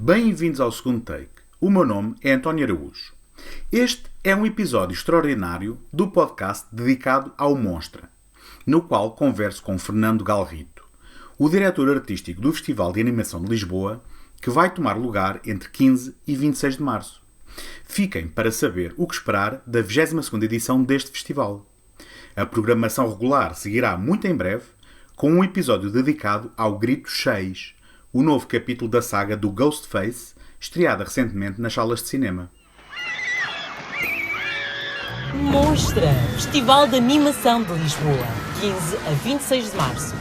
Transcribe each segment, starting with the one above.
Bem-vindos ao segundo take. O meu nome é António Araújo. Este é um episódio extraordinário do podcast dedicado ao Monstra, no qual converso com Fernando Galrito, o diretor artístico do Festival de Animação de Lisboa, que vai tomar lugar entre 15 e 26 de março. Fiquem para saber o que esperar da 22ª edição deste festival. A programação regular seguirá muito em breve, com um episódio dedicado ao Grito 6, o novo capítulo da saga do Ghostface, estreada recentemente nas salas de cinema. Monstra, Festival de Animação de Lisboa, 15 a 26 de março.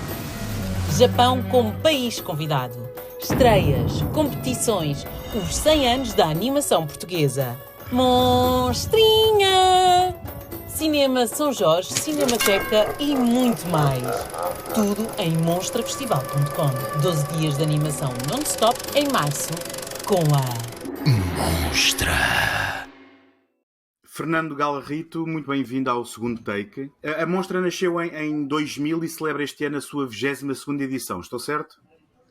Japão como país convidado. Estreias, competições, os 100 anos da animação portuguesa. Monstrinha! Cinema São Jorge, Cinemateca e muito mais. Tudo em monstrafestival.com. 12 dias de animação non-stop em março com a Monstra. Fernando Galrito, muito bem-vindo ao segundo take. A Monstra nasceu em 2000 e celebra este ano a sua 22ª edição, estou certo?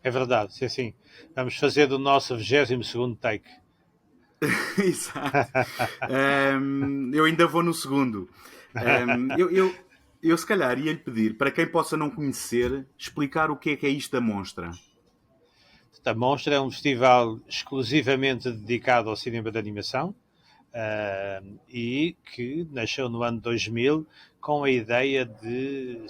É verdade, sim. Vamos fazer do nosso 22º take. Exato. Eu ainda vou no segundo. Eu se calhar ia-lhe pedir, para quem possa não conhecer, explicar o que é isto da Monstra. A Monstra é um festival exclusivamente dedicado ao cinema de animação e que nasceu no ano 2000 com a ideia de,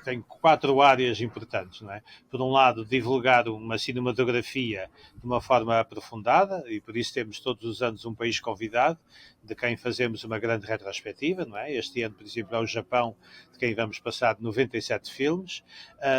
tem 4 áreas importantes, não é? Por um lado, divulgar uma cinematografia de uma forma aprofundada, e por isso temos todos os anos um país convidado, de quem fazemos uma grande retrospectiva, não é? Este ano, por exemplo, é o Japão, de quem vamos passar 97 filmes.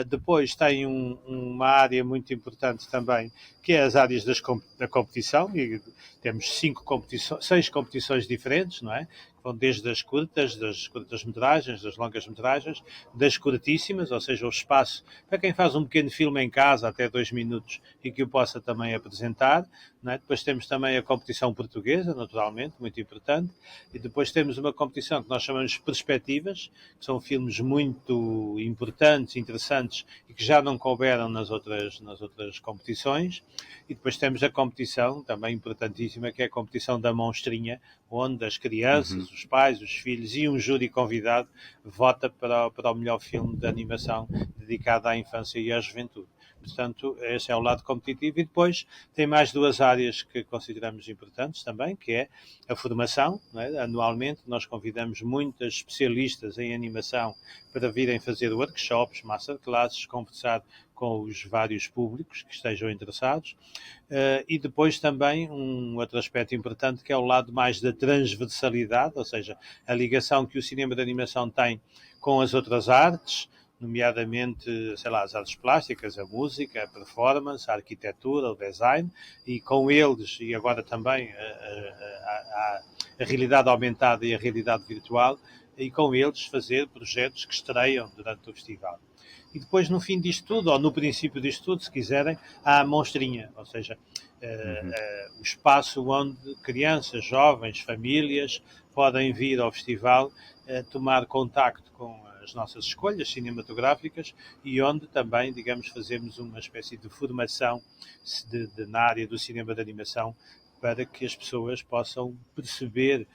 Depois tem uma área muito importante também, que é as áreas da competição, e temos 6 competições diferentes, não é? Vão desde das curtas-metragens, das longas-metragens, das curtíssimas, ou seja, o espaço para quem faz um pequeno filme em casa, até 2 minutos, e que o possa também apresentar. Não é? Depois temos também a competição portuguesa, naturalmente, muito importante, e depois temos uma competição que nós chamamos de perspectivas, que são filmes muito importantes, interessantes, e que já não couberam nas outras competições. E depois temos a competição, também importantíssima, que é a competição da Monstrinha, onde as crianças, os pais, os filhos e um júri convidado vota para o melhor filme de animação dedicado à infância e à juventude. Portanto, esse é o lado competitivo. E depois tem mais 2 áreas que consideramos importantes também, que é a formação. Não é? Anualmente nós convidamos muitas especialistas em animação para virem fazer workshops, masterclasses, conversar com os vários públicos que estejam interessados. E depois também um outro aspecto importante, que é o lado mais da transversalidade, ou seja, a ligação que o cinema de animação tem com as outras artes, nomeadamente, as artes plásticas, a música, a performance, a arquitetura, o design, e com eles, e agora também a realidade aumentada e a realidade virtual, e com eles fazer projetos que estreiam durante o festival. E depois, no fim disto tudo, ou no princípio disto tudo, se quiserem, há a Monstrinha, ou seja, o espaço onde crianças, jovens, famílias podem vir ao festival tomar contacto com as nossas escolhas cinematográficas e onde também, fazemos uma espécie de formação na área do cinema de animação para que as pessoas possam perceber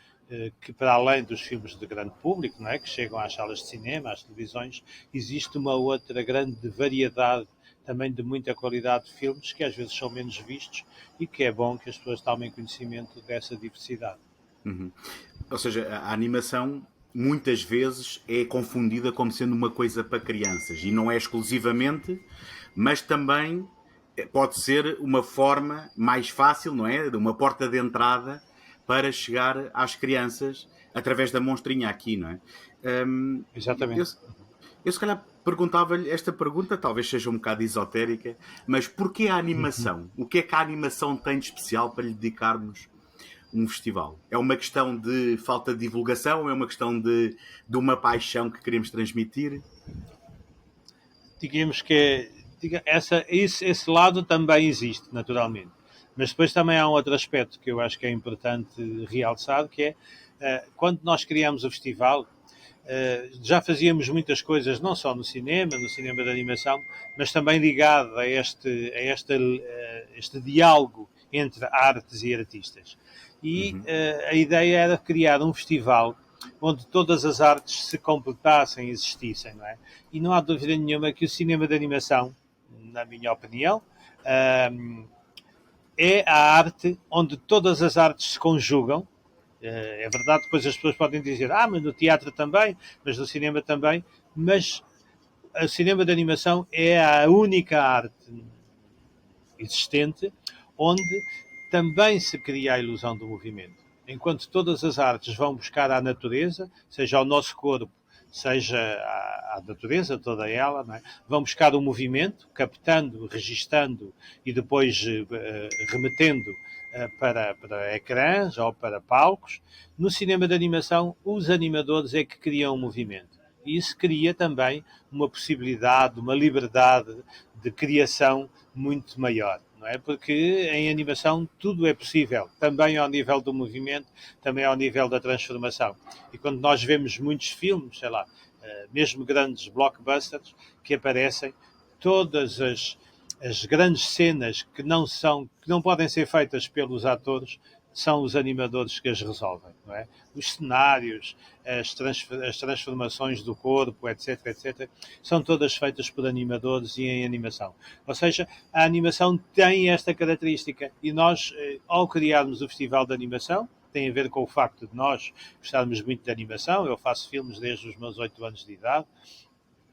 que, para além dos filmes de grande público, não é, que chegam às salas de cinema, às televisões, existe uma outra grande variedade, também de muita qualidade de filmes, que às vezes são menos vistos e que é bom que as pessoas tomem conhecimento dessa diversidade. Ou seja, a animação muitas vezes é confundida como sendo uma coisa para crianças, e não é exclusivamente, mas também pode ser uma forma mais fácil, não é? De uma porta de entrada para chegar às crianças através da Monstrinha aqui, não é? Exatamente. Eu se calhar perguntava-lhe esta pergunta, talvez seja um bocado esotérica, mas porquê a animação? O que é que a animação tem de especial para lhe dedicarmos um festival? É uma questão de falta de divulgação? É uma questão de uma paixão que queremos transmitir? Digamos que esse lado também existe, naturalmente. Mas depois também há um outro aspecto que eu acho que é importante realçar, que é, quando nós criamos o festival, já fazíamos muitas coisas, não só no cinema de animação, mas também ligado a esta este diálogo entre artes e artistas. E a ideia era criar um festival onde todas as artes se completassem e existissem, não é? E não há dúvida nenhuma que o cinema de animação, na minha opinião, é a arte onde todas as artes se conjugam. É verdade, depois as pessoas podem dizer, mas no teatro também, mas no cinema também, mas o cinema de animação é a única arte existente onde também se cria a ilusão do movimento. Enquanto todas as artes vão buscar à natureza, seja ao nosso corpo, seja à natureza, toda ela, não é? Vão buscar o movimento, captando, registando e depois remetendo para ecrãs ou para palcos. No cinema de animação, os animadores é que criam o movimento. E isso cria também uma possibilidade, uma liberdade de criação muito maior. Não é? Porque em animação tudo é possível, também ao nível do movimento, também ao nível da transformação. E quando nós vemos muitos filmes, sei lá, mesmo grandes blockbusters, que aparecem, todas as grandes cenas que não podem ser feitas pelos atores, são os animadores que as resolvem, não é? Os cenários, as transformações do corpo, etc, etc, são todas feitas por animadores e em animação. Ou seja, a animação tem esta característica e nós, ao criarmos o Festival de Animação, tem a ver com o facto de nós gostarmos muito de animação. Eu faço filmes desde os meus 8 anos de idade.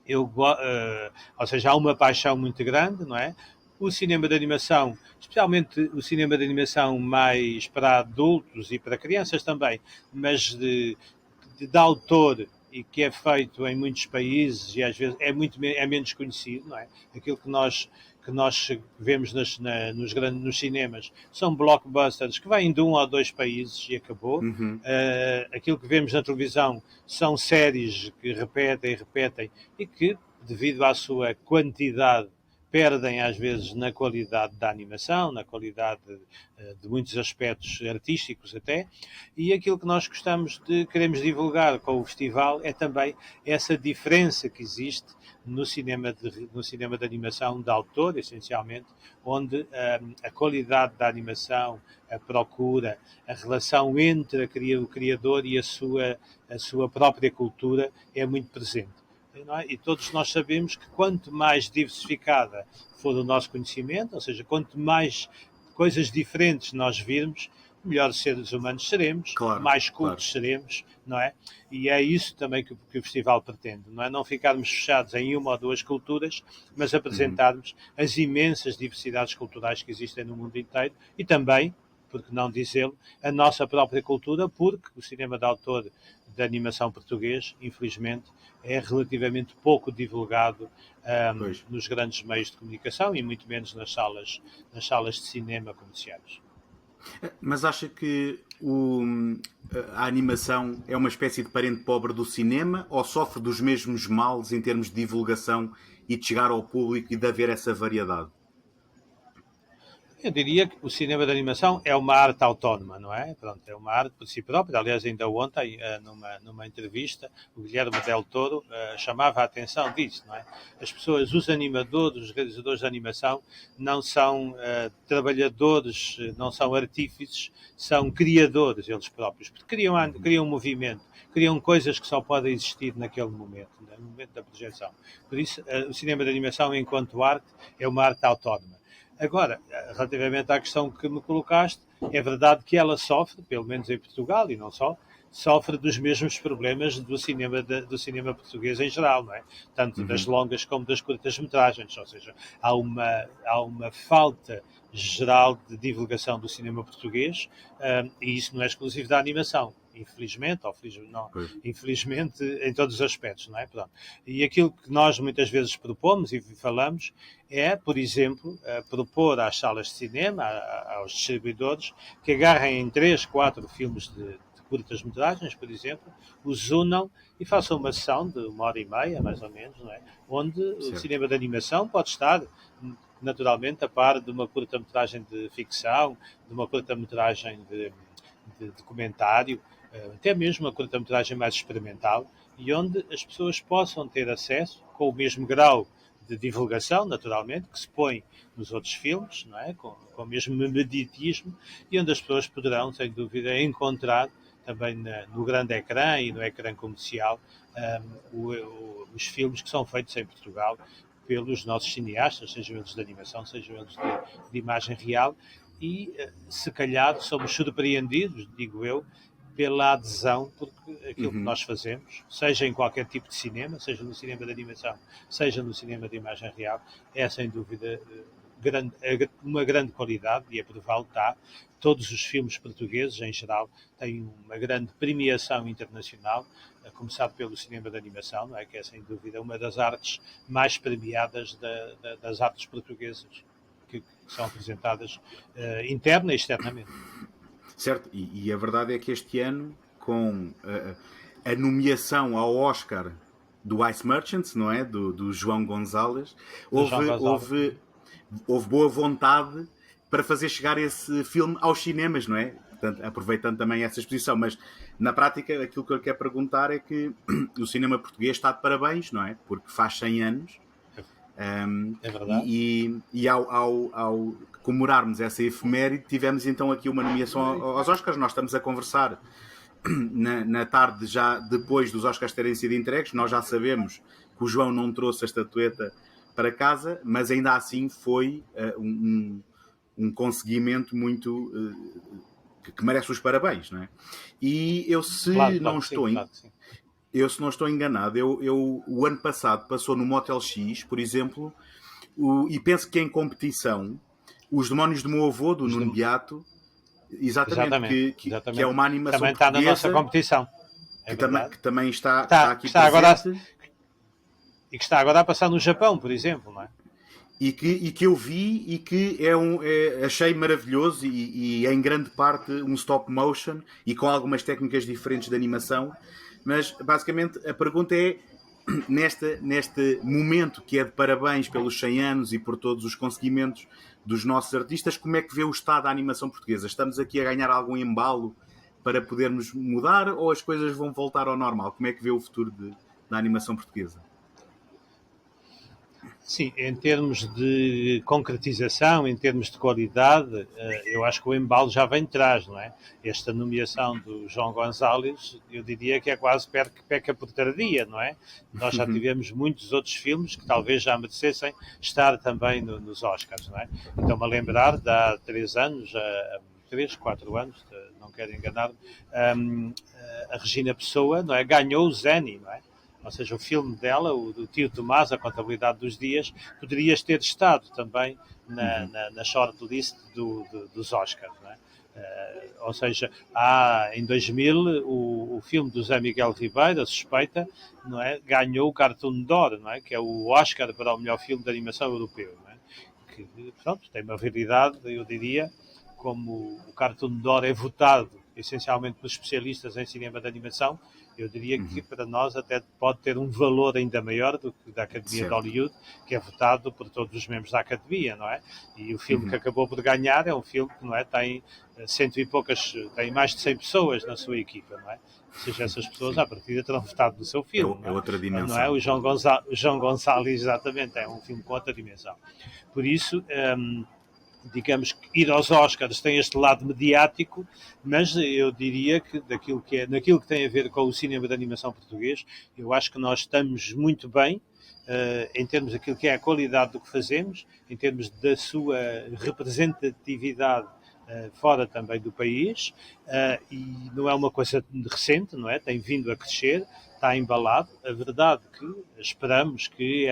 Ou seja, há uma paixão muito grande, não é? O cinema de animação, especialmente o cinema de animação mais para adultos e para crianças também, mas de autor e que é feito em muitos países e às vezes é menos conhecido, não é? Aquilo que nós vemos nos cinemas são blockbusters que vêm de 1 ou 2 países e acabou. Aquilo que vemos na televisão são séries que repetem e que, devido à sua quantidade, perdem às vezes na qualidade da animação, na qualidade de muitos aspectos artísticos até, e aquilo que nós queremos divulgar com o festival é também essa diferença que existe no cinema de animação de autor, essencialmente, onde a qualidade da animação, a procura, a relação entre o criador e a sua própria cultura é muito presente. E todos nós sabemos que quanto mais diversificada for o nosso conhecimento, ou seja, quanto mais coisas diferentes nós virmos, melhores seres humanos seremos, claro, mais cultos seremos, não é? E é isso também que o festival pretende, não é? Não ficarmos fechados em 1 ou 2 culturas, mas apresentarmos as imensas diversidades culturais que existem no mundo inteiro e também, por que não dizê-lo, a nossa própria cultura, porque o cinema de autor de animação português, infelizmente, é relativamente pouco divulgado nos grandes meios de comunicação e muito menos nas salas de cinema comerciais. Mas acha que a animação é uma espécie de parente pobre do cinema ou sofre dos mesmos males em termos de divulgação e de chegar ao público e de haver essa variedade? Eu diria que o cinema de animação é uma arte autónoma, não é? Pronto, é uma arte por si própria. Aliás, ainda ontem, numa entrevista, o Guilherme Del Toro chamava a atenção disso, não é? As pessoas, os animadores, os realizadores de animação, não são trabalhadores, não são artífices, são criadores eles próprios. Porque criam movimento, criam coisas que só podem existir naquele momento, no momento da projeção. Por isso, o cinema de animação, enquanto arte, é uma arte autónoma. Agora, relativamente à questão que me colocaste, é verdade que ela sofre, pelo menos em Portugal e não só, sofre dos mesmos problemas do cinema português em geral, não é? Tanto das longas como das curtas-metragens, ou seja, há uma falta geral de divulgação do cinema português e isso não é exclusivo da animação. Infelizmente, infelizmente em todos os aspectos, não é? Pronto. E aquilo que nós muitas vezes propomos e falamos é, por exemplo, propor às salas de cinema, aos distribuidores, que agarrem em 3, 4 filmes de curtas-metragens, por exemplo, os unam e façam uma sessão de 1h30, mais ou menos, não é? Onde o cinema de animação pode estar naturalmente a par de uma curta-metragem de ficção, de uma curta-metragem de documentário, até mesmo uma curta-metragem mais experimental, e onde as pessoas possam ter acesso, com o mesmo grau de divulgação, naturalmente, que se põe nos outros filmes, não é? Com o mesmo mediatismo, e onde as pessoas poderão, sem dúvida, encontrar também no grande ecrã e no ecrã comercial os filmes que são feitos em Portugal pelos nossos cineastas, sejam eles de animação, sejam eles de imagem real, e se calhar somos surpreendidos, digo eu, pela adesão, porque aquilo que nós fazemos, seja em qualquer tipo de cinema, seja no cinema de animação, seja no cinema de imagem real, é sem dúvida uma grande qualidade, e a prová-lo está. Todos os filmes portugueses, em geral, têm uma grande premiação internacional, a começar pelo cinema de animação, não é? Que é sem dúvida uma das artes mais premiadas das artes portuguesas, que são apresentadas interna e externamente. Certo, e a verdade é que este ano, com a nomeação ao Oscar do Ice Merchants, não é? Do João Gonzalez, houve boa vontade para fazer chegar esse filme aos cinemas, não é? Portanto, aproveitando também essa exposição, mas na prática aquilo que eu quero perguntar é que o cinema português está de parabéns, não é? Porque faz 100 anos. É verdade. E ao comemorarmos essa efeméride, tivemos então aqui uma nomeação aos Oscars. Nós estamos a conversar na tarde, já depois dos Oscars terem sido entregues. Nós já sabemos que o João não trouxe a estatueta para casa, mas ainda assim foi um conseguimento muito que merece os parabéns, não é? E eu, se não estou enganado, o ano passado passou no Motel X, por exemplo, e penso que em competição, Os Demónios do Meu Avô, do Nuno Beato, exatamente. Que é uma animação também está na nossa competição. Que também está aqui está presente. Agora, e que está agora a passar no Japão, por exemplo, não é? E que eu vi e que achei maravilhoso e em grande parte um stop motion e com algumas técnicas diferentes de animação. Mas basicamente a pergunta é, neste momento que é de parabéns pelos 100 anos e por todos os conseguimentos dos nossos artistas, como é que vê o estado da animação portuguesa? Estamos aqui a ganhar algum embalo para podermos mudar, ou as coisas vão voltar ao normal? Como é que vê o futuro da animação portuguesa? Sim, em termos de concretização, em termos de qualidade, eu acho que o embalo já vem de trás, não é? Esta nomeação do João Gonzalez, eu diria que é quase peca por tardia, não é? Nós já tivemos muitos outros filmes que talvez já merecessem estar também nos Oscars, não é? Então-me a lembrar de há 3 anos, 3, 4 anos, não quero enganar, a Regina Pessoa, não é? Ganhou o Zeni, não é? Ou seja, o filme dela, o do Tio Tomás, A Contabilidade dos Dias, poderia ter estado também na shortlist dos Oscars, não é? Ou seja, em 2000 o filme do Zé Miguel Ribeiro, A Suspeita, não é? Ganhou o Cartoon d'Or, não é? Que é o Oscar para o melhor filme de animação europeu, não é? Que, portanto, tem uma realidade, eu diria, como o Cartoon d'Or é votado essencialmente pelos especialistas em cinema de animação, eu diria que para nós até pode ter um valor ainda maior do que da Academia de Hollywood, que é votado por todos os membros da Academia, não é? E o filme que acabou por ganhar é um filme que, não é, tem tem mais de 100 pessoas na sua equipa, não é? Ou seja, essas pessoas à partida terão votado no seu filme. É outra dimensão. Não é? O João Gonçalves, exatamente, é um filme com outra dimensão. Por isso, digamos que ir aos Oscars tem este lado mediático, mas eu diria que naquilo que tem a ver com o cinema de animação português, eu acho que nós estamos muito bem em termos daquilo que é a qualidade do que fazemos, em termos da sua representatividade fora também do país, e não é uma coisa recente, não é? Tem vindo a crescer, está embalado. A verdade é que esperamos que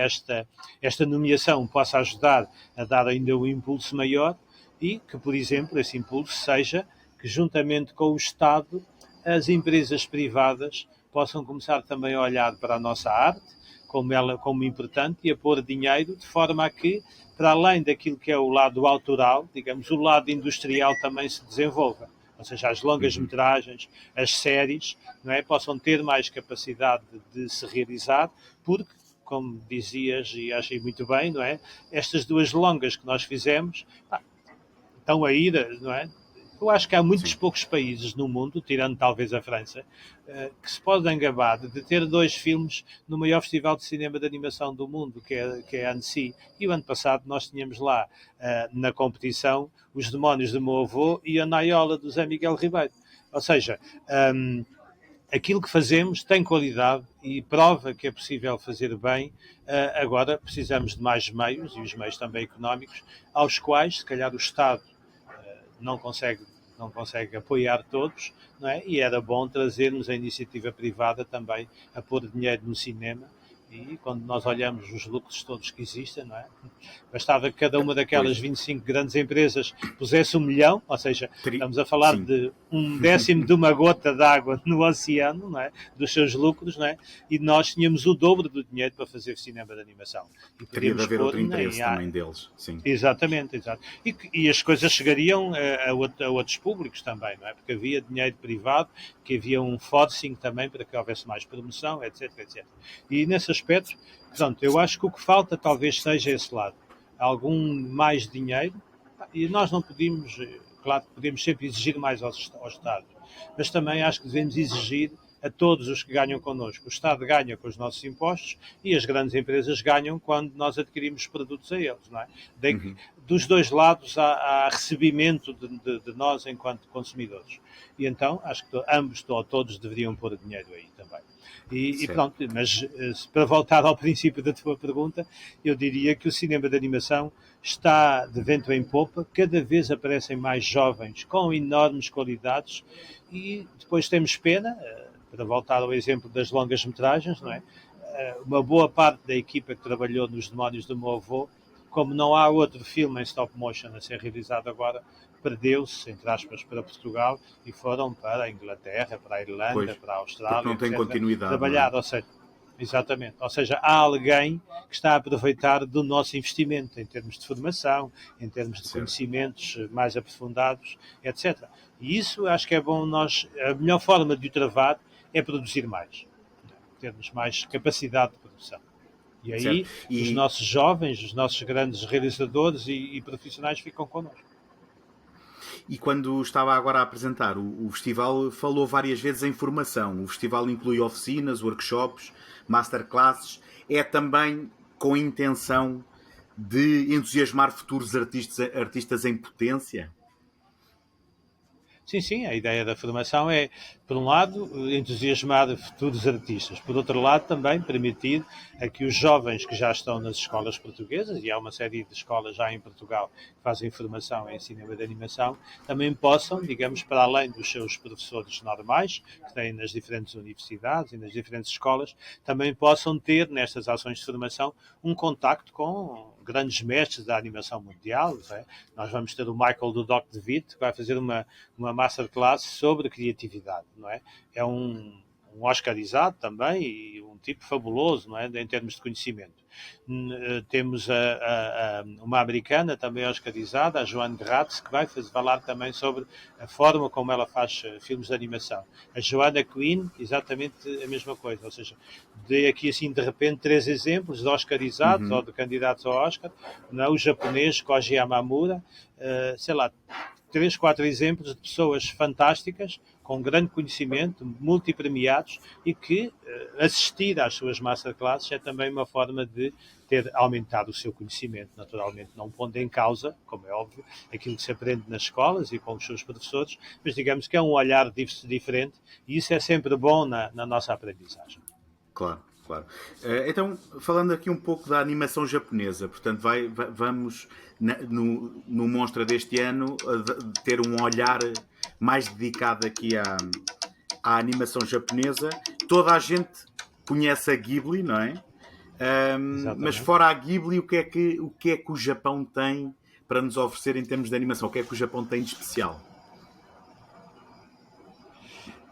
esta nomeação possa ajudar a dar ainda um impulso maior e que, por exemplo, esse impulso seja que, juntamente com o Estado, as empresas privadas possam começar também a olhar para a nossa arte como importante e a pôr dinheiro de forma a que, para além daquilo que é o lado autoral, digamos, o lado industrial também se desenvolva. Ou seja, as longas-metragens, as séries, não é, possam ter mais capacidade de se realizar, porque, como dizias, e achei muito bem, não é, estas 2 longas que nós fizemos estão a ir, não é, Eu acho que há muitos Sim. poucos países no mundo, tirando talvez a França, que se podem gabar de ter 2 filmes no maior festival de cinema de animação do mundo, que é a Annecy. E o ano passado nós tínhamos lá, na competição, Os Demónios do Meu Avô e a Naiola, do Zé Miguel Ribeiro. Ou seja, um, aquilo que fazemos tem qualidade e prova que é possível fazer bem. Agora precisamos de mais meios, e os meios também económicos, aos quais, se calhar, o Estado não consegue, não consegue apoiar todos, não é? E era bom trazermos a iniciativa privada também a pôr dinheiro no cinema. E quando nós olhamos os lucros todos que existem, não é? Bastava que cada uma daquelas Pois, 25 grandes empresas pusesse 1 milhão, ou seja, estamos a falar sim, de 1/10 de uma gota d'água no oceano, não é? Dos seus lucros, não é? E nós tínhamos o dobro do dinheiro para fazer cinema de animação. E teria de podíamos haver pôr outro interesse também deles, sim. exatamente, exato. E as coisas chegariam a outros públicos também, não é? Porque havia dinheiro privado, que havia um forcing também para que houvesse mais promoção, etc, etc. E nesse aspecto, portanto, eu acho que o que falta talvez seja esse lado. Algum mais dinheiro, e nós não podemos, claro que podemos sempre exigir mais ao Estado, mas também acho que devemos exigir a todos os que ganham connosco. O Estado ganha com os nossos impostos e as grandes empresas ganham quando nós adquirimos produtos a eles. Não é? Uhum. Dos dois lados há recebimento de nós enquanto consumidores. E então acho que ambos ou todos deveriam pôr dinheiro aí também. E Certo. pronto, mas para voltar ao princípio da tua pergunta, eu diria que o cinema de animação está de vento em popa, cada vez aparecem mais jovens com enormes qualidades e depois temos pena, para voltar ao exemplo das longas metragens, não é? Uma boa parte da equipa que trabalhou nos Demónios do Meu Avô, como não há outro filme em stop motion a ser realizado agora, perdeu-se, entre aspas, para Portugal e foram para a Inglaterra, para a Irlanda, Pois, para a porque Austrália, não tem etc., continuidade, não é? trabalhar, ou seja, exatamente. Ou seja, há alguém que está a aproveitar do nosso investimento em termos de formação, em termos de Certo. conhecimentos mais aprofundados, etc. E isso acho que é bom nós. A melhor forma de o travar é produzir mais, termos mais capacidade de produção. E Certo. aí os E, nossos jovens, os nossos grandes realizadores e profissionais ficam connosco. e quando estava agora a apresentar o festival, falou várias vezes em formação. O festival inclui oficinas, workshops, masterclasses. É também com a intenção de entusiasmar futuros artistas em potência? Sim, sim, a ideia da formação é, por um lado, entusiasmar futuros artistas, por outro lado, também permitir a que os jovens que já estão nas escolas portuguesas, e há uma série de escolas já em Portugal que fazem formação em cinema de animação, também possam, digamos, para além dos seus professores normais, que têm nas diferentes universidades e nas diferentes escolas, também possam ter, nestas ações de formação, um contacto com grandes mestres da animação mundial. É? Nós vamos ter o Michael Dudok de Witt, que vai fazer uma masterclass sobre criatividade, não é? É um oscarizado também e um tipo fabuloso, não é? Em termos de conhecimento. Temos uma americana também oscarizada, a Joanne Gratz, que vai falar também sobre a forma como ela faz filmes de animação. A Joanna Quinn, exatamente a mesma coisa, ou seja, dei aqui assim de repente 3 exemplos de oscarizados ou Uhum. de candidatos ao Oscar, não é? O japonês Koji Yamamura, sei lá, 3, 4 exemplos de pessoas fantásticas, com grande conhecimento, multipremiados, e que assistir às suas masterclasses é também uma forma de ter aumentado o seu conhecimento, naturalmente não pondo em causa, como é óbvio, aquilo que se aprende nas escolas e com os seus professores, mas digamos que é um olhar diferente e isso é sempre bom na nossa aprendizagem. Claro, claro. Então, falando aqui um pouco da animação japonesa, portanto, vamos no Monstra deste ano ter um olhar mais dedicado aqui à animação japonesa. Toda a gente conhece a Ghibli, não é? Mas Exatamente. fora a Ghibli, o que é que o Japão tem para nos oferecer em termos de animação? O que é que o Japão tem de especial?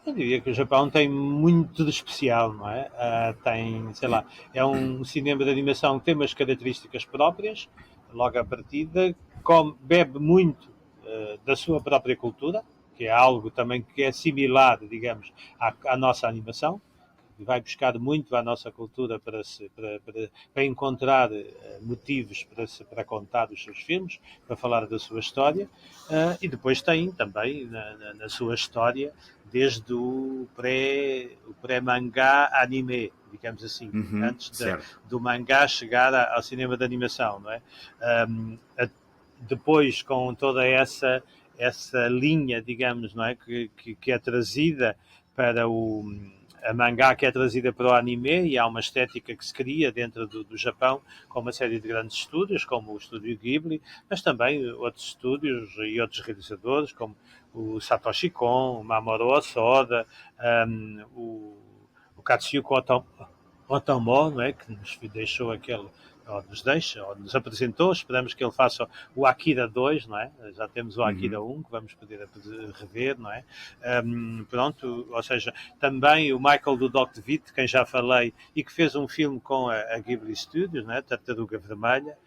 Eu diria que o Japão tem muito de especial, não é? Tem, sei lá, é um cinema de animação que tem umas características próprias, logo à partida, bebe muito da sua própria cultura, que é algo também que é similar, digamos, à nossa animação, vai buscar muito à nossa cultura para encontrar motivos para contar os seus filmes, para falar da sua história, e depois tem também na sua história desde o pré-mangá anime, digamos assim, antes do mangá chegar ao cinema de animação, não é? Depois, com toda essa linha, digamos, não é? que é trazida para a mangá, que é trazida para o anime, e há uma estética que se cria dentro do Japão, com uma série de grandes estúdios, como o estúdio Ghibli, mas também outros estúdios e outros realizadores, como o Satoshi Kon, o Mamoru Hosoda, o Katsuhiko Otomo, não é? Que nos deixou ou nos apresentou, esperamos que ele faça o Akira 2, não é? Já temos o Akira 1, que vamos poder rever, não é? Pronto, ou seja, também o Michael Dudok de Witt, quem já falei, e que fez um filme com a Ghibli Studios, não é? Tartaruga Vermelha,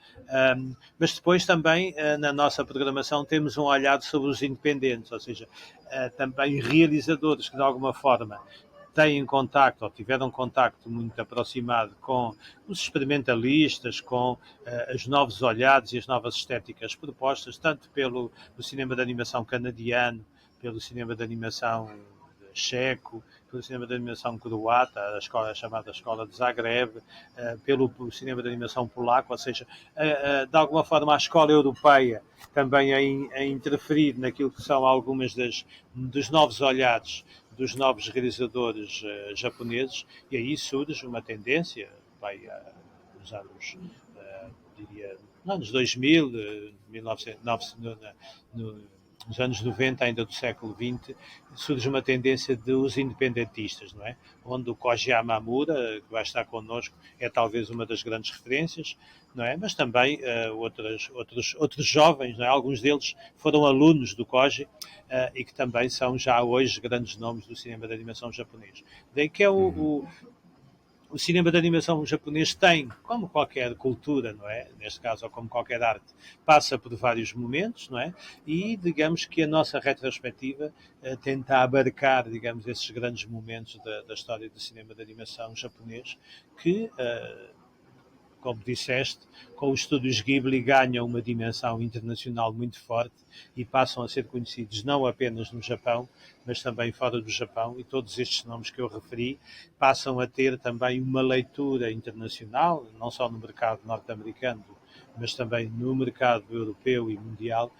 mas depois também na nossa programação temos um olhar sobre os independentes, ou seja, também realizadores que de alguma forma têm contacto, ou tiveram contacto muito aproximado com os experimentalistas, com os novos olhares e as novas estéticas propostas, tanto pelo cinema de animação canadiano, pelo cinema de animação checo, pelo cinema de animação croata, a chamada Escola de Zagreb, pelo cinema de animação polaco, ou seja, de alguma forma a escola europeia também a interferir naquilo que são algumas dos novos olhares dos novos realizadores japoneses, e aí surge uma tendência, nos anos, diria, nos anos 2000, 1900, nos anos 90 ainda do século XX, surge uma tendência dos independentistas, não é? Onde o Koji Yamamura, que vai estar connosco, é talvez uma das grandes referências, não é? Mas também outros jovens, não é? Alguns deles foram alunos do Koji e que também são já hoje grandes nomes do cinema de animação japonês. Daí que é o cinema de animação japonês tem, como qualquer cultura, não é? Neste caso, ou como qualquer arte, passa por vários momentos, não é? E digamos que a nossa retrospectiva tenta abarcar, digamos, esses grandes momentos da história do cinema de animação japonês que, como disseste, com os estúdios Ghibli ganham uma dimensão internacional muito forte e passam a ser conhecidos não apenas no Japão, mas também fora do Japão, e todos estes nomes que eu referi passam a ter também uma leitura internacional, não só no mercado norte-americano, mas também no mercado europeu e mundial,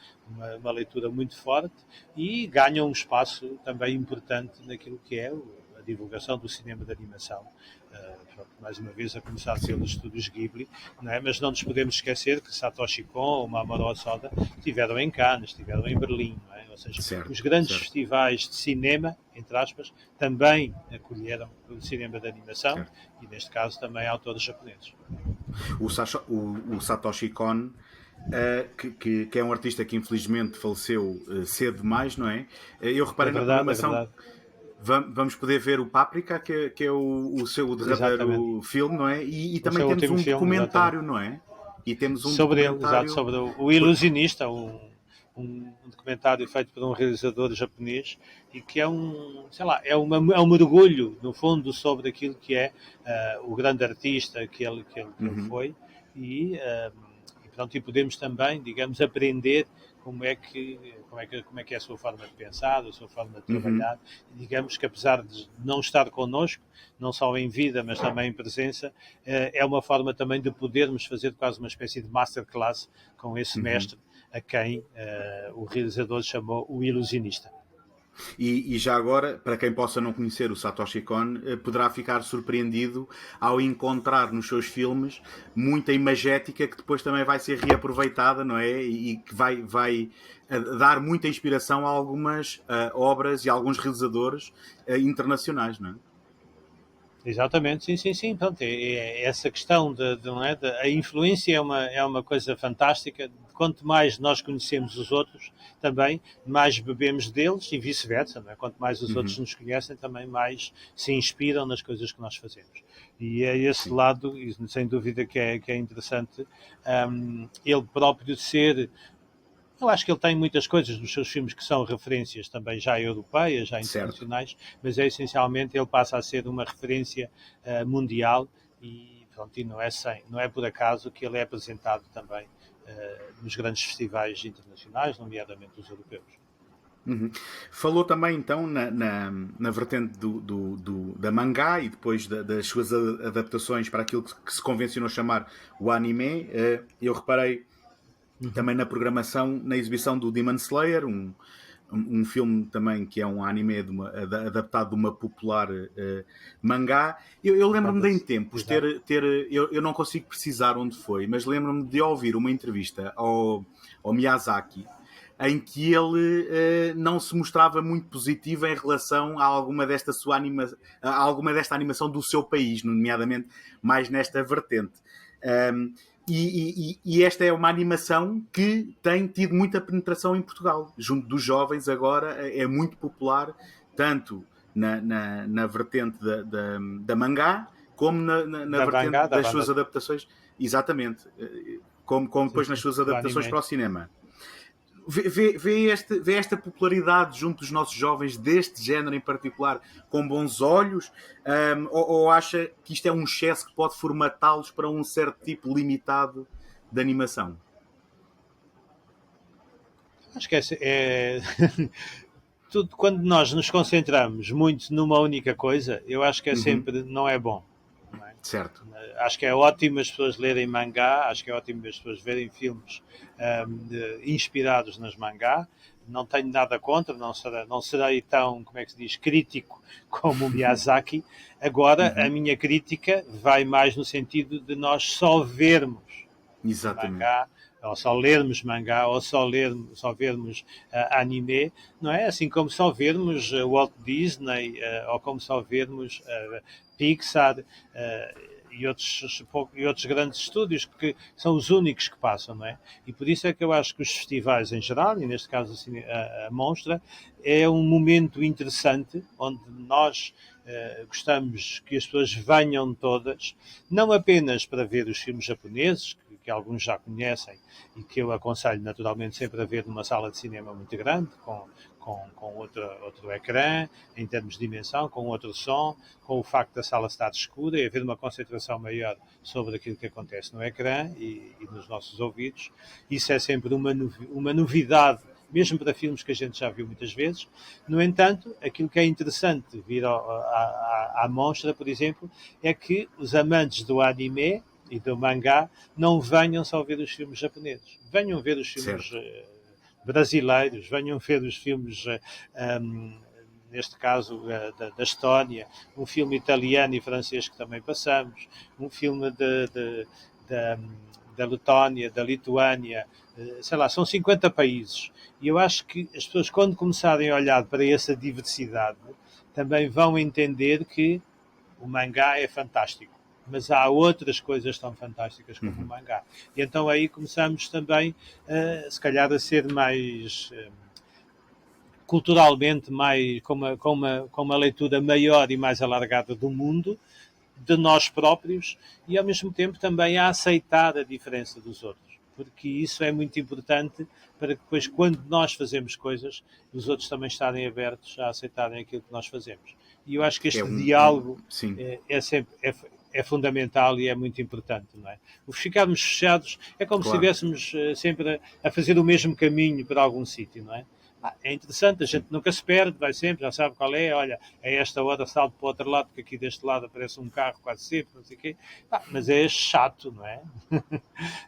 uma leitura muito forte, e ganham um espaço também importante naquilo que é a divulgação do cinema de animação. Mais uma vez a começar pelos estúdios Ghibli, não é? Mas não nos podemos esquecer que Satoshi Kon ou Mamoru Hosoda estiveram em Cannes, estiveram em Berlim, não é? Ou seja, os grandes festivais de cinema, entre aspas, também acolheram o cinema de animação e neste caso também autores japoneses. O Satoshi Kon, que é um artista que infelizmente faleceu cedo demais, não é? Eu reparei na programação. Vamos poder ver o Paprika, que é o seu derradeiro filme, não é? E também temos um documentário, não é? E temos um sobre documentário... ele, sobre o Ilusionista, um documentário feito por um realizador japonês e que é é um mergulho, no fundo, sobre aquilo que é o grande artista que ele foi e podemos também, digamos, aprender como é que é a sua forma de pensar, a sua forma de trabalhar. Digamos que apesar de não estar connosco, não só em vida, mas também em presença, é uma forma também de podermos fazer quase uma espécie de masterclass com esse mestre a quem o realizador chamou o Ilusionista. E já agora, para quem possa não conhecer o Satoshi Kon, poderá ficar surpreendido ao encontrar nos seus filmes muita imagética que depois também vai ser reaproveitada, não é? E que vai dar muita inspiração a algumas obras e a alguns realizadores internacionais, não é? Exatamente, sim. Pronto, essa questão a influência é uma coisa fantástica. Quanto mais nós conhecemos os outros, também mais bebemos deles e vice-versa. Não é? Quanto mais os outros nos conhecem, também mais se inspiram nas coisas que nós fazemos. E é esse lado, e sem dúvida que é interessante, ele próprio ser Eu acho que ele tem muitas coisas nos seus filmes que são referências também já europeias, já internacionais, mas essencialmente ele passa a ser uma referência mundial e, pronto, e não é por acaso que ele é apresentado também nos grandes festivais internacionais, nomeadamente os europeus. Uhum. Falou também então na vertente da mangá e depois das suas adaptações para aquilo que se convencionou chamar o anime. Eu reparei também na programação, na exibição do Demon Slayer, um filme também que é um anime adaptado de uma popular mangá. Eu lembro-me de em tempos eu não consigo precisar onde foi, mas lembro-me de ouvir uma entrevista ao Miyazaki em que ele não se mostrava muito positivo em relação a alguma desta animação do seu país, nomeadamente mais nesta vertente. E esta é uma animação que tem tido muita penetração em Portugal. Junto dos jovens agora é muito popular, tanto na vertente da mangá, como na vertente mangá, das suas adaptações. Exatamente. Como depois nas suas adaptações para o cinema. Vê esta popularidade junto dos nossos jovens deste género em particular com bons olhos, ou acha que isto é um excesso que pode formatá-los para um certo tipo limitado de animação? Acho que tudo, quando nós nos concentramos muito numa única coisa, eu acho que sempre não é bom. Não é? Certo. Acho que é ótimo as pessoas lerem mangá, acho que é ótimo as pessoas verem filmes inspirados nas mangá. Não tenho nada contra, não serei tão, como é que se diz, crítico como o Miyazaki. Agora, a minha crítica vai mais no sentido de nós só vermos mangá, ou só lermos mangá, ou só vermos anime, não é? Assim como só vermos Walt Disney, ou como só vermos Pixar e outros grandes estúdios que são os únicos que passam, não é? E por isso é que eu acho que os festivais em geral, e neste caso assim, a Monstra, é um momento interessante onde nós gostamos que as pessoas venham todas, não apenas para ver os filmes japoneses, que alguns já conhecem e que eu aconselho naturalmente sempre a ver numa sala de cinema muito grande, com outro ecrã, em termos de dimensão, com outro som, com o facto da sala estar escura e haver uma concentração maior sobre aquilo que acontece no ecrã e nos nossos ouvidos. Isso é sempre uma novidade, mesmo para filmes que a gente já viu muitas vezes. No entanto, aquilo que é interessante vir à Monstra, por exemplo, é que os amantes do anime e do mangá não venham só ver os filmes japoneses, venham ver os filmes brasileiros, venham ver os filmes, neste caso da Estónia, um filme italiano e francês que também passamos, um filme da Letónia, da Lituânia, sei lá, são 50 países. E eu acho que as pessoas, quando começarem a olhar para essa diversidade, também vão entender que o mangá é fantástico. Mas há outras coisas tão fantásticas como o mangá. E então aí começamos também, se calhar, a ser mais culturalmente, mais, com uma leitura maior e mais alargada do mundo, de nós próprios, e ao mesmo tempo também a aceitar a diferença dos outros. Porque isso é muito importante para que depois, quando nós fazemos coisas, os outros também estarem abertos a aceitarem aquilo que nós fazemos. E eu acho que este diálogo é fundamental e é muito importante, não é? O ficarmos fechados é como se estivéssemos sempre a fazer o mesmo caminho para algum sítio, não é? É interessante, a gente nunca se perde, vai sempre, já sabe qual é, olha, a esta hora salto para o outro lado, porque aqui deste lado aparece um carro quase sempre, não sei o quê. Mas é chato, não é?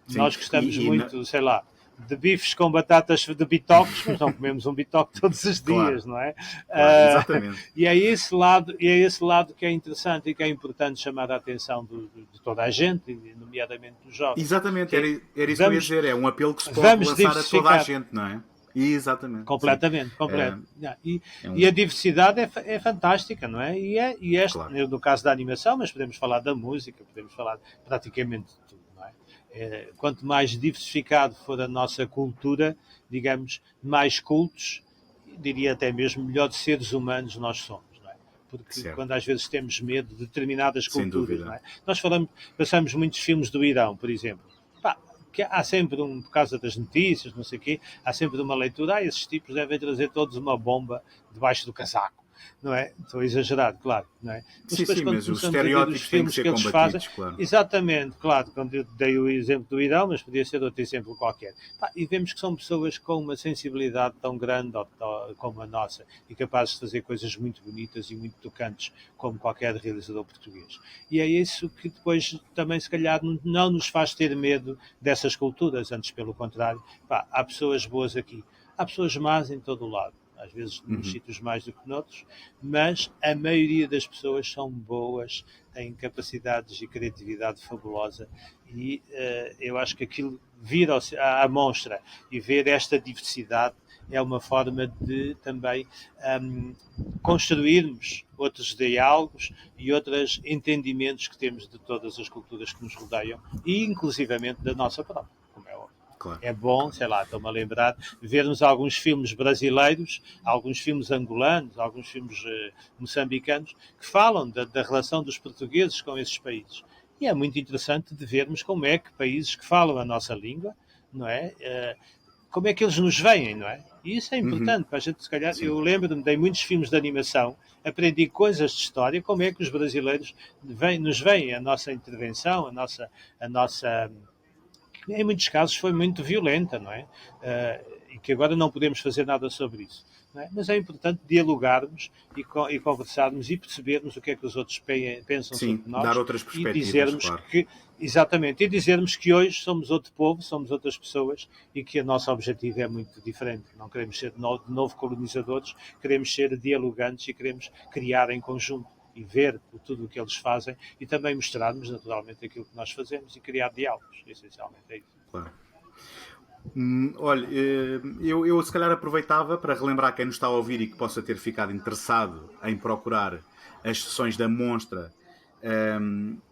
Nós gostamos muito, sei lá, de bifes com batatas de bitoques, mas não comemos um bitoque todos os dias, não é? Exatamente. E é esse lado que é interessante e que é importante chamar a atenção de toda a gente, nomeadamente dos jovens. Exatamente, era isso que eu ia dizer, é um apelo que se pode lançar a toda a gente, não é? Exatamente. Completamente. E a diversidade é fantástica, não é? No caso da animação, mas podemos falar da música, podemos falar praticamente de tudo, não é? Quanto mais diversificado for a nossa cultura, digamos, mais cultos, diria até mesmo melhor de seres humanos nós somos, não é? Porque quando às vezes temos medo de determinadas culturas, não é? Nós passamos muitos filmes do Irão, por exemplo. que há sempre por causa das notícias, não sei o quê, há sempre uma leitura, esses tipos devem trazer todos uma bomba debaixo do casaco, não é? Estou exagerado, claro, não é? Mas Sim, depois sim, quando mas os começamos a ver os estereótipos têm que filmes ser que eles fazem, combatidos, claro. exatamente, claro, quando eu dei o exemplo do Irão, mas podia ser outro exemplo qualquer. E vemos que são pessoas com uma sensibilidade tão grande como a nossa e capazes de fazer coisas muito bonitas e muito tocantes, como qualquer realizador português. E é isso que depois também, se calhar, não nos faz ter medo dessas culturas, antes pelo contrário. Há pessoas boas aqui, há pessoas más em todo o lado, às vezes nos sítios mais do que noutros, mas a maioria das pessoas são boas, têm capacidades e criatividade fabulosa, e eu acho que aquilo, vir à mostra e ver esta diversidade é uma forma de também construirmos outros diálogos e outros entendimentos que temos de todas as culturas que nos rodeiam e inclusivamente da nossa própria, como é óbvio. Claro. É bom, sei lá, estou-me a lembrar, vermos alguns filmes brasileiros, alguns filmes angolanos, alguns filmes moçambicanos, que falam da relação dos portugueses com esses países. E é muito interessante de vermos como é que países que falam a nossa língua, não é? Como é que eles nos veem, não é? E isso é importante para a gente, se calhar. Sim. Eu lembro-me de muitos filmes de animação, aprendi coisas de história, como é que os brasileiros nos veem, a nossa intervenção, a nossa em muitos casos foi muito violenta, não é? E que agora não podemos fazer nada sobre isso. Não é? Mas é importante dialogarmos e conversarmos e percebermos o que é que os outros pensam sobre nós. Dar outras perspectivas, e dizermos, claro. Exatamente, e dizermos que hoje somos outro povo, somos outras pessoas e que o nosso objetivo é muito diferente. Não queremos ser de novo colonizadores, queremos ser dialogantes e queremos criar em conjunto e ver tudo o que eles fazem e também mostrarmos naturalmente aquilo que nós fazemos e criar diálogos, essencialmente é isso. Claro. Olha, eu se calhar aproveitava para relembrar quem nos está a ouvir e que possa ter ficado interessado em procurar as sessões da Monstra,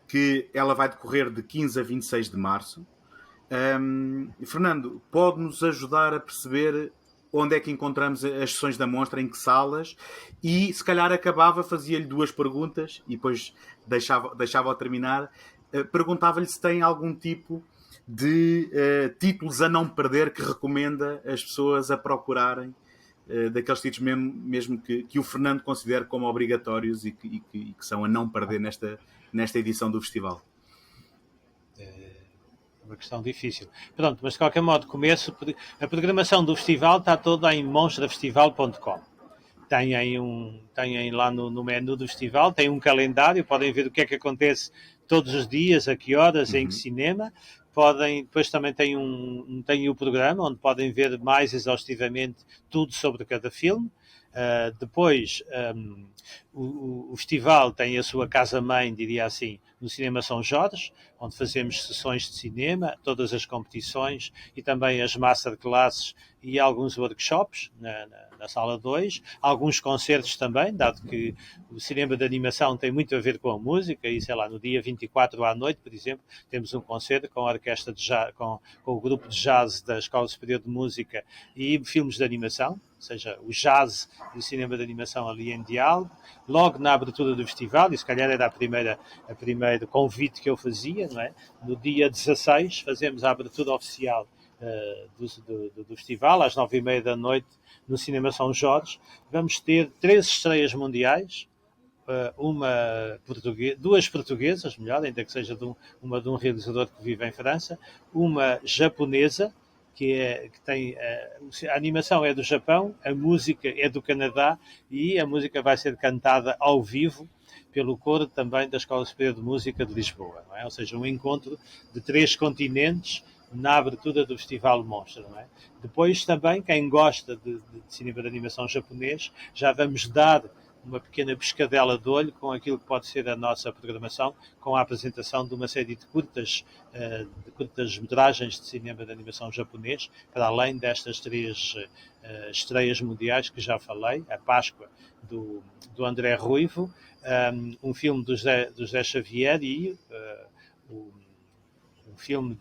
que ela vai decorrer de 15 a 26 de março. Fernando, pode-nos ajudar a perceber onde é que encontramos as sessões da Monstra, em que salas, e se calhar fazia-lhe 2 perguntas e depois deixava-o terminar. Perguntava-lhe se tem algum tipo de títulos a não perder que recomenda as pessoas a procurarem, daqueles títulos mesmo que o Fernando considere como obrigatórios e que são a não perder nesta edição do festival. Uma questão difícil. Pronto, mas de qualquer modo, a programação do festival está toda em monstrafestival.com. Têm lá no menu do festival, tem um calendário, podem ver o que é que acontece todos os dias, a que horas, em que cinema. Depois também tem o programa, onde podem ver mais exaustivamente tudo sobre cada filme. Depois, o festival tem a sua casa-mãe, diria assim, no Cinema São Jorge, onde fazemos sessões de cinema, todas as competições e também as masterclasses e alguns workshops na Sala 2, alguns concertos também, dado que o cinema de animação tem muito a ver com a música, e sei lá, no dia 24 à noite, por exemplo, temos um concerto com a orquestra de jazz, com o grupo de jazz da Escola Superior de Música e filmes de animação, ou seja, o jazz e o cinema de animação ali em diálogo. Logo na abertura do festival, e se calhar era a primeiro convite que eu fazia, não é? No dia 16 fazemos a abertura oficial do festival, às 9h30 da noite, no Cinema São Jorge. Vamos ter 3 estreias mundiais, duas portuguesas, melhor, ainda que seja uma de um realizador que vive em França, uma japonesa, que tem a animação é do Japão, a música é do Canadá e a música vai ser cantada ao vivo pelo coro também da Escola Superior de Música de Lisboa, não é? Ou seja, um encontro de 3 continentes na abertura do Festival Monstra, não é? Depois também, quem gosta de cinema de animação japonês, já vamos dar uma pequena pescadela de olho com aquilo que pode ser a nossa programação, com a apresentação de uma série de curtas metragens de cinema de animação japonês, para além destas 3 estreias mundiais que já falei, a Páscoa do André Ruivo, um filme do José Xavier e um filme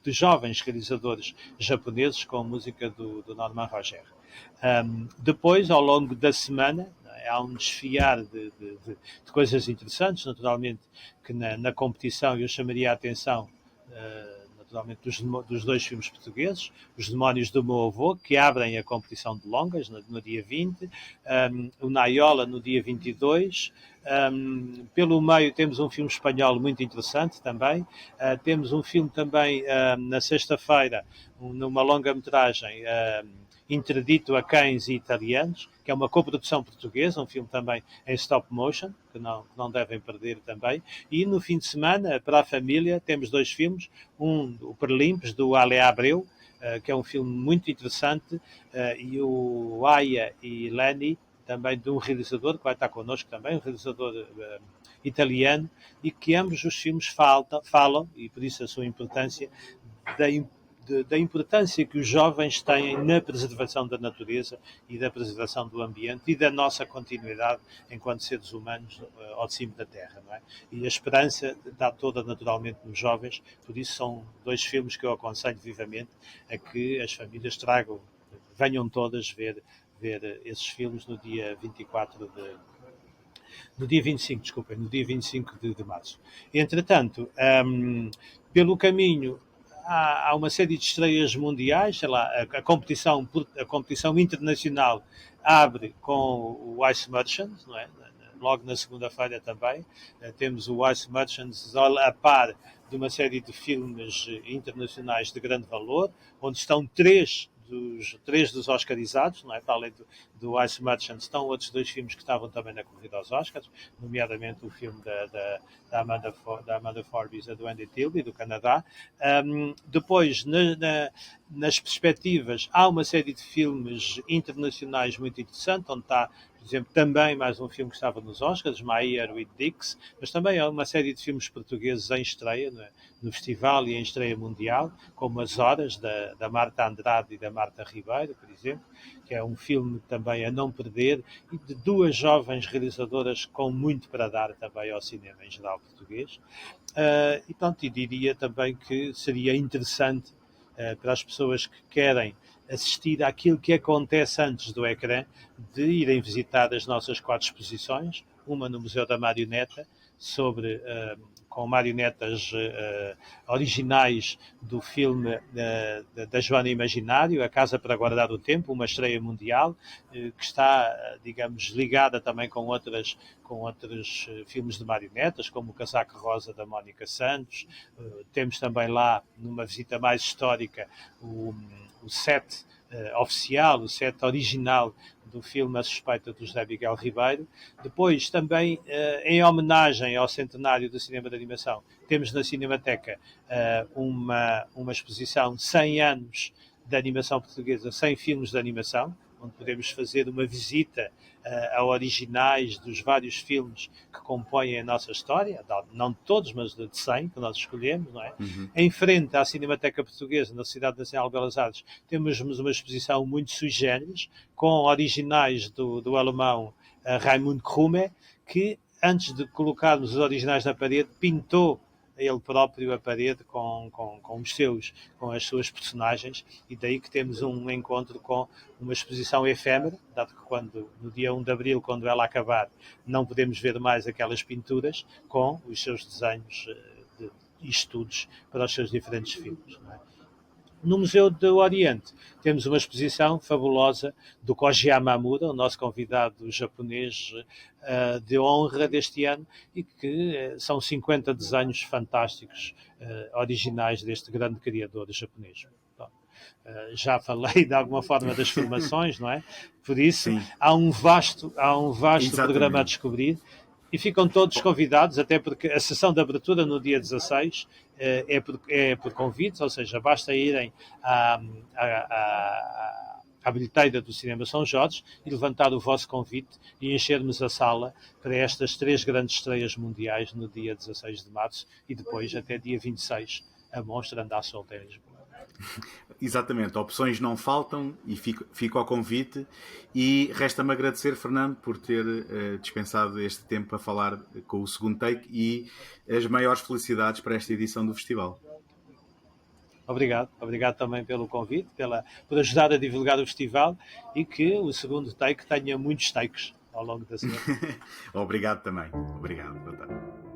de jovens realizadores japoneses com a música do Norman Roger. Depois, ao longo da semana, há um desfiar de coisas interessantes, naturalmente, que na competição eu chamaria a atenção naturalmente dos dois filmes portugueses, Os Demónios do Meu Avô, que abrem a competição de longas no dia 20, o Naiola no dia 22. Pelo meio temos um filme espanhol muito interessante também. Temos um filme também na sexta-feira, numa longa-metragem, Interdito a Cães e Italianos, que é uma coprodução portuguesa, um filme também em stop motion, que não devem perder também. E no fim de semana, para a família, temos dois filmes, o Perlimpes, do Ale Abreu, que é um filme muito interessante, e o Aya e Lenny, também de um realizador que vai estar connosco também, um realizador italiano, e que ambos os filmes falam, e por isso a sua importância, da importância que os jovens têm na preservação da natureza e da preservação do ambiente e da nossa continuidade enquanto seres humanos ao de cima da Terra, não é? E a esperança está toda naturalmente nos jovens, por isso são dois filmes que eu aconselho vivamente a que as famílias venham todas ver esses filmes no dia 24 no dia 25, desculpem, no dia 25 de março. Entretanto, pelo caminho, há uma série de estreias mundiais, sei lá, a competição internacional abre com o Ice Merchants, não é? Logo na segunda-feira também, temos o Ice Merchants a par de uma série de filmes internacionais de grande valor, onde estão três dos Oscarizados, não é? Para além do Ice Merchant, estão outros dois filmes que estavam também na corrida aos Oscars, nomeadamente o filme da Amanda Forbes, a do Andy Tilby, do Canadá. Depois, nas perspectivas, há uma série de filmes internacionais muito interessantes, onde está, por exemplo, também mais um filme que estava nos Oscars, My Year with Dix, mas também há uma série de filmes portugueses em estreia, no festival e em estreia mundial, como As Horas, da Marta Andrade e da Marta Ribeiro, por exemplo, que é um filme também a não perder, e de duas jovens realizadoras com muito para dar também ao cinema em geral português. E diria também que seria interessante para as pessoas que querem assistir àquilo que acontece antes do ecrã, de irem visitar as nossas 4 exposições, uma no Museu da Marioneta, com marionetas originais do filme da Joana Imaginário, A Casa para Guardar o Tempo, uma estreia mundial, que está, digamos, ligada também com outros filmes de marionetas, como O Casaco Rosa, da Mónica Santos. Temos também lá, numa visita mais histórica, o set oficial, o set original do filme A Suspeita, do José Miguel Ribeiro. Depois, também, em homenagem ao centenário do cinema de animação, temos na Cinemateca uma exposição 100 anos da animação portuguesa, 100 filmes de animação, onde podemos fazer uma visita a originais dos vários filmes que compõem a nossa história, não de todos, mas de 100 que nós escolhemos, não é? Uhum. Em frente à Cinemateca Portuguesa, na Sociedade Nacional de Belas Artes, temos uma exposição muito sui generis, com originais do alemão Raimund Krumme, que antes de colocarmos os originais na parede, pintou ele próprio a parede com as suas personagens, e daí que temos um encontro com uma exposição efêmera, dado que no dia 1 de Abril, quando ela acabar, não podemos ver mais aquelas pinturas, com os seus desenhos e estudos para os seus diferentes filmes, não é? No Museu do Oriente temos uma exposição fabulosa do Koji Yamamura, o nosso convidado japonês de honra deste ano, e que são 50 desenhos fantásticos, originais deste grande criador japonês. Bom, já falei de alguma forma das formações, não é? Por isso, sim, há um vasto programa a descobrir. E ficam todos convidados, até porque a sessão de abertura no dia 16 é por convite, ou seja, basta irem à bilheteira do Cinema São Jorge e levantar o vosso convite e enchermos a sala para estas 3 grandes estreias mundiais no dia 16 de março e depois, até dia 26, a Monstra andar solta em Lisboa. Exatamente, opções não faltam e fico ao convite, e resta-me agradecer, Fernando, por ter dispensado este tempo a falar com o Segundo Take, e as maiores felicidades para esta edição do festival. Obrigado também pelo convite, por ajudar a divulgar o festival, e que o Segundo Take tenha muitos takes ao longo da semana. Obrigado também. Obrigado. Boa tarde.